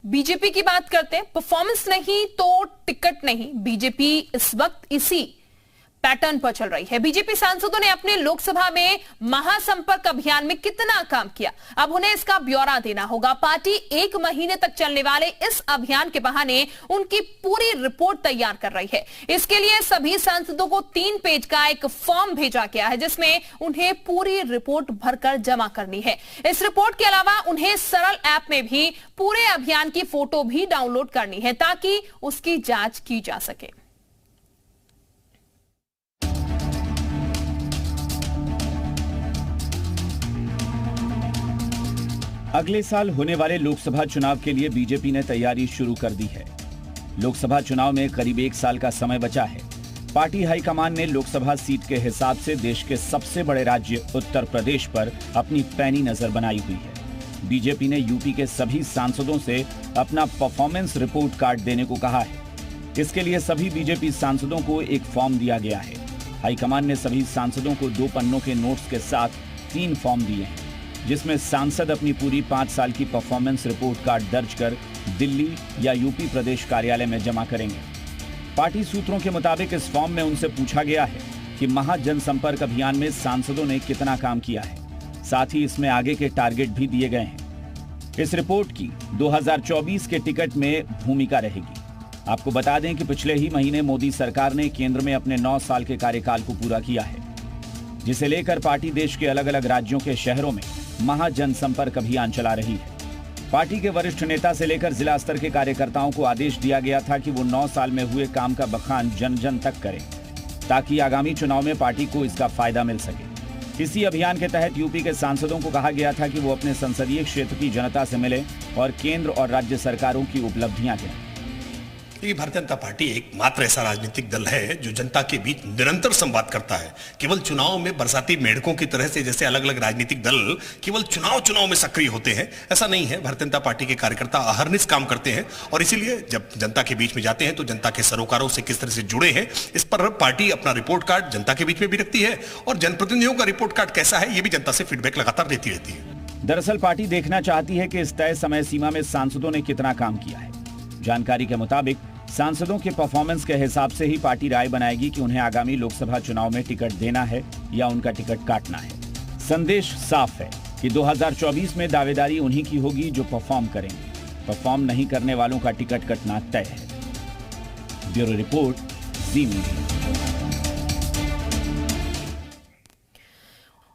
BJP की बात करते हैं। परफॉर्मेंस नहीं तो टिकट नहीं, बीजेपी इस वक्त इसी पैटर्न पर चल रही है। बीजेपी सांसदों ने अपने लोकसभा में महासंपर्क अभियान में कितना काम किया, अब उन्हें इसका ब्यौरा देना होगा। पार्टी 1 महीने तक चलने वाले इस अभियान के बहाने उनकी पूरी रिपोर्ट तैयार कर रही है। इसके लिए सभी सांसदों को 3 पेज का एक फॉर्म भेजा गया है, जिसमें उन्हें पूरी रिपोर्ट भरकर जमा करनी है। इस रिपोर्ट के अलावा उन्हें सरल ऐप में भी पूरे अभियान की फोटो भी डाउनलोड करनी है, ताकि उसकी जांच की जा सके। अगले साल होने वाले लोकसभा चुनाव के लिए बीजेपी ने तैयारी शुरू कर दी है। लोकसभा चुनाव में करीब 1 साल का समय बचा है। पार्टी हाईकमान ने लोकसभा सीट के हिसाब से देश के सबसे बड़े राज्य उत्तर प्रदेश पर अपनी पैनी नजर बनाई हुई है। बीजेपी ने यूपी के सभी सांसदों से अपना परफॉर्मेंस रिपोर्ट कार्ड देने को कहा है। इसके लिए सभी बीजेपी सांसदों को एक फॉर्म दिया गया है। हाईकमान ने सभी सांसदों को 2 पन्नों के नोट्स के साथ 3 फॉर्म दिए हैं, जिसमें सांसद अपनी पूरी 5 साल की परफॉर्मेंस रिपोर्ट कार्ड दर्ज कर दिल्ली या यूपी प्रदेश कार्यालय में जमा करेंगे। पार्टी सूत्रों के मुताबिक इस फॉर्म में उनसे पूछा गया है कि महाजनसंपर्क अभियान में सांसदों ने कितना काम किया है। साथ ही इसमें आगे के टारगेट भी दिए गए हैं। इस रिपोर्ट की 2024 के टिकट में भूमिका रहेगी। आपको बता दें कि पिछले ही महीने मोदी सरकार ने केंद्र में अपने 9 साल के कार्यकाल को पूरा किया है, जिसे लेकर पार्टी देश के अलग अलग राज्यों के शहरों में महाजनसंपर्क अभियान चला रही है। पार्टी के वरिष्ठ नेता से लेकर जिला स्तर के कार्यकर्ताओं को आदेश दिया गया था कि वो 9 साल में हुए काम का बखान जन जन तक करें, ताकि आगामी चुनाव में पार्टी को इसका फायदा मिल सके। इसी अभियान के तहत यूपी के सांसदों को कहा गया था कि वो अपने संसदीय क्षेत्र की जनता से मिले और केंद्र और राज्य सरकारों की उपलब्धियां कहें। भारतीय जनता पार्टी एकमात्र ऐसा राजनीतिक दल है जो जनता के बीच निरंतर संवाद करता है। केवल चुनाव में बरसाती मेढकों की तरह से जैसे अलग अलग राजनीतिक दल केवल चुनाव में सक्रिय होते हैं, ऐसा नहीं है। भारतीय जनता पार्टी के कार्यकर्ता अहर्निश काम करते हैं और इसीलिए जब जनता के बीच में जाते हैं तो जनता के सरोकारों से किस तरह से जुड़े हैं, इस पर पार्टी अपना रिपोर्ट कार्ड जनता के बीच में भी रखती है और जनप्रतिनिधियों का रिपोर्ट कार्ड कैसा है, ये भी जनता से फीडबैक लगातार देती रहती है। दरअसल पार्टी देखना चाहती है कि इस तय समय सीमा में सांसदों ने कितना काम किया है। जानकारी के मुताबिक सांसदों के परफॉर्मेंस के हिसाब से ही पार्टी राय बनाएगी कि उन्हें आगामी लोकसभा चुनाव में टिकट देना है या उनका टिकट काटना है। संदेश साफ है कि 2024 में दावेदारी उन्हीं की होगी जो परफॉर्म करेंगे। परफॉर्म नहीं करने वालों का टिकट कटना तय है। ब्यूरो रिपोर्ट, जी मीडिया।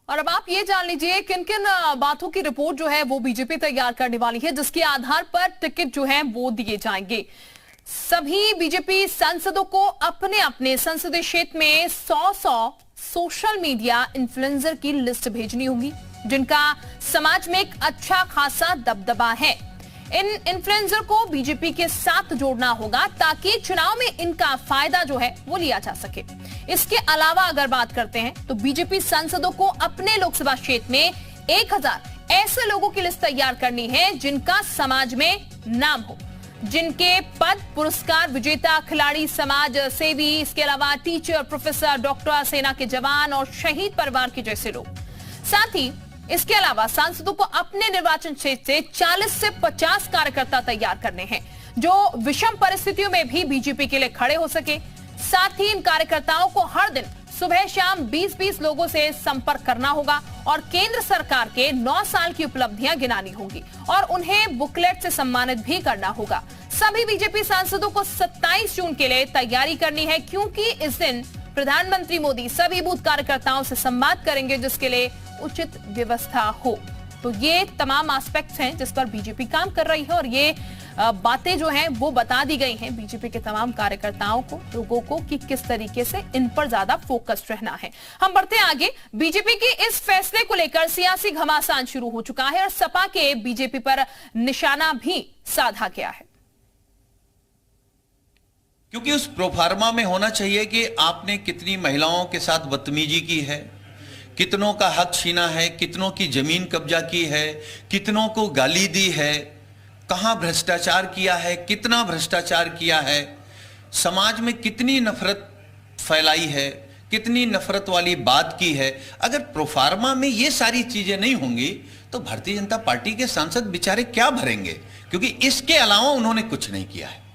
और अब आप ये जान लीजिए किन किन बातों की रिपोर्ट जो है वो बीजेपी तैयार करने वाली है, जिसके आधार पर टिकट जो है वो दिए जाएंगे। सभी बीजेपी सांसदों को अपने अपने संसदीय क्षेत्र में 100 सोशल मीडिया इन्फ्लुएंसर की लिस्ट भेजनी होगी, जिनका समाज में एक अच्छा खासा दबदबा है। इन इन्फ्लुएंसर को बीजेपी के साथ जोड़ना होगा, ताकि चुनाव में इनका फायदा जो है वो लिया जा सके। इसके अलावा अगर बात करते हैं तो बीजेपी सांसदों को अपने लोकसभा क्षेत्र में 1000 ऐसे लोगों की लिस्ट तैयार करनी है जिनका समाज में नाम हो, जिनके पद, पुरस्कार विजेता, खिलाड़ी, समाज सेवी, इसके अलावा टीचर, प्रोफेसर, डॉक्टर, सेना के जवान और शहीद परिवार के जैसे लोग। साथ ही इसके अलावा सांसदों को अपने निर्वाचन क्षेत्र से 40 से 50 कार्यकर्ता तैयार करने हैं, जो विषम परिस्थितियों में भी बीजेपी के लिए खड़े हो सके। साथ ही इन कार्यकर्ताओं को हर दिन सुबह शाम 20-20 लोगों से संपर्क करना होगा और केंद्र सरकार के 9 साल की उपलब्धियां गिनानी होगी और उन्हें बुकलेट से सम्मानित भी करना होगा। सभी बीजेपी सांसदों को 27 जून के लिए तैयारी करनी है, क्योंकि इस दिन प्रधानमंत्री मोदी सभी बूथ कार्यकर्ताओं से संवाद करेंगे, जिसके लिए उचित व्यवस्था हो। तो ये तमाम एस्पेक्ट्स हैं जिस पर बीजेपी काम कर रही है और ये बातें जो हैं वो बता दी गई हैं बीजेपी के तमाम कार्यकर्ताओं को, लोगों को, कि किस तरीके से इन पर ज्यादा फोकस्ड रहना है। हम बढ़ते हैं आगे। बीजेपी के इस फैसले को लेकर सियासी घमासान शुरू हो चुका है और सपा के बीजेपी पर निशाना भी साधा गया है, क्योंकि उस प्रोफार्मा में होना चाहिए कि आपने कितनी महिलाओं के साथ बदतमीजी की है, कितनों का हक छीना है, कितनों की जमीन कब्जा की है, कितनों को गाली दी है, कहां भ्रष्टाचार किया है, कितना भ्रष्टाचार किया है, समाज में कितनी नफरत फैलाई है, कितनी नफरत वाली बात की है। अगर प्रोफार्मा में ये सारी चीजें नहीं होंगी तो भारतीय जनता पार्टी के सांसद बेचारे क्या भरेंगे? क्योंकि इसके अलावा उन्होंने कुछ नहीं किया है।